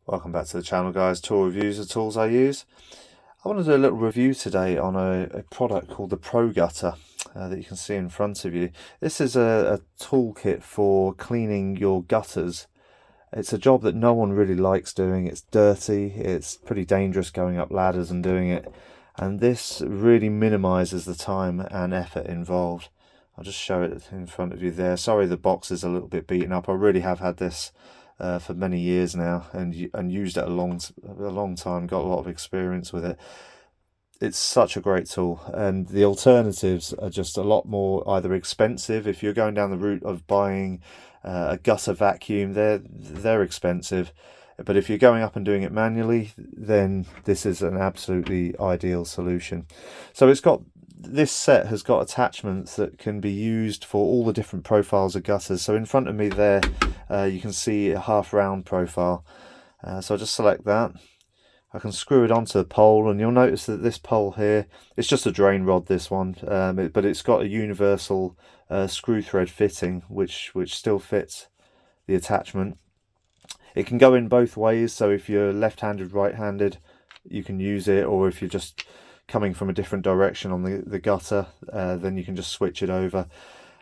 Welcome back to the channel, guys. Tool reviews of tools I use. I want to do a little review today on a product called the Progutter that you can see in front of you. This is a toolkit for cleaning your gutters. It's a job that no one really likes doing. It's dirty, it's pretty dangerous going up ladders and doing it, and this really minimises the time and effort involved. I'll just show it in front of you there. Sorry the box is a little bit beaten up. I really have had this for many years now and used it a long time, got a lot of experience with it. It's such a great tool, and the alternatives are just a lot more either expensive. If you're going down the route of buying a gutter vacuum, they're expensive, but if you're going up and doing it manually, then this is an absolutely ideal solution. So this set has got attachments that can be used for all the different profiles of gutters. So in front of me there, you can see a half round profile. So I'll just select that. I can screw it onto the pole, and you'll notice that this pole here, it's just a drain rod, this one, but it's got a universal screw thread fitting, which still fits the attachment. It can go in both ways, so if you're left-handed, right-handed, you can use it, or if you're just coming from a different direction on the gutter, then you can just switch it over,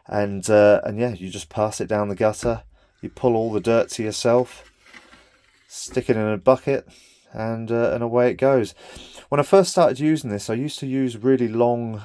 and yeah, you just pass it down the gutter. You pull all the dirt to yourself, stick it in a bucket, and away it goes. When I first started using this, I used to use really long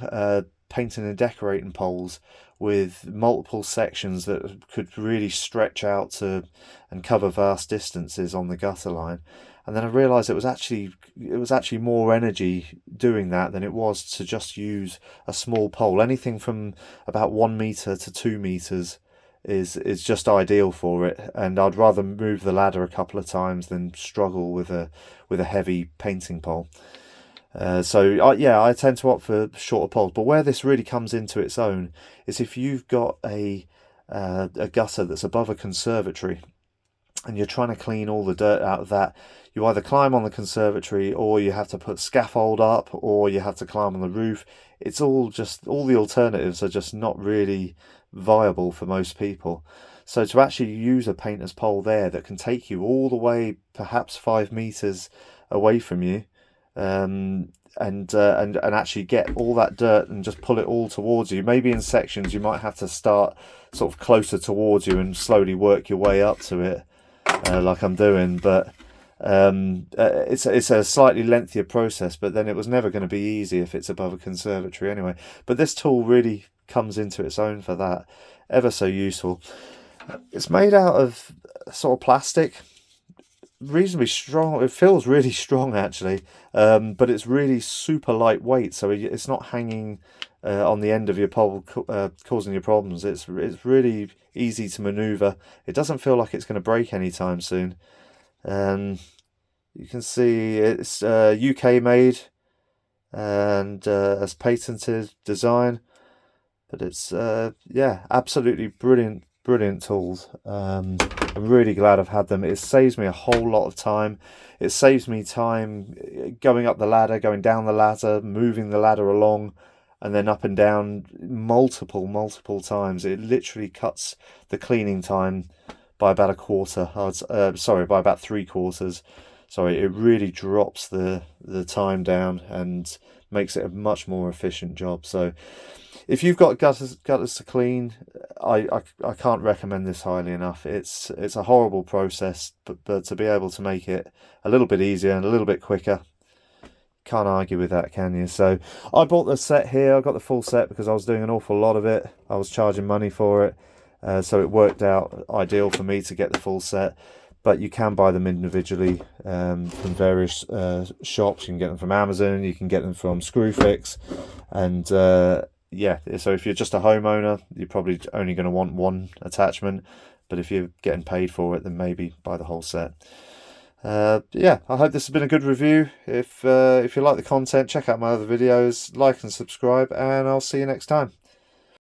painting and decorating poles with multiple sections that could really stretch out to and cover vast distances on the gutter line. And then I realised it was actually more energy doing that than it was to just use a small pole. Anything from about 1 meter to 2 meters is just ideal for it, and I'd rather move the ladder a couple of times than struggle with a heavy painting pole. Yeah, I tend to opt for shorter poles. But where this really comes into its own is if you've got a gutter that's above a conservatory, and you're trying to clean all the dirt out of that. You either climb on the conservatory, or you have to put scaffold up, or you have to climb on the roof. It's all the alternatives are just not really viable for most people. So to actually use a painter's pole there that can take you all the way, perhaps 5 meters away from you, and actually get all that dirt and just pull it all towards you. Maybe in sections you might have to start sort of closer towards you and slowly work your way up to it, like I'm doing, but it's a slightly lengthier process. But then it was never going to be easy if it's above a conservatory anyway. But this tool really comes into its own for that. Ever so useful. It's made out of sort of plastic, reasonably strong. It feels really strong actually, but it's really super lightweight, so it's not hanging on the end of your pole, causing you problems. It's really easy to maneuver. It doesn't feel like it's going to break anytime soon. You can see it's UK made and as patented design, but it's yeah, absolutely brilliant tools. I'm really glad I've had them. It saves me a whole lot of time. It saves me time going up the ladder, going down the ladder, moving the ladder along, and then up and down multiple times. It literally cuts the cleaning time by about a quarter. Sorry, by about 3/4. Sorry, it really drops the time down and makes it a much more efficient job. So if you've got gutters to clean, I can't recommend this highly enough. It's a horrible process, but to be able to make it a little bit easier and a little bit quicker, can't argue with that, can you? So I bought the set here. I got the full set because I was doing an awful lot of it. I was charging money for it, so it worked out ideal for me to get the full set. But you can buy them individually from various shops. You can get them from Amazon, you can get them from Screwfix, and yeah, so if you're just a homeowner, you're probably only going to want one attachment, but if you're getting paid for it, then maybe buy the whole set. Yeah, I hope this has been a good review. If you like the content, check out my other videos, like and subscribe, and I'll see you next time.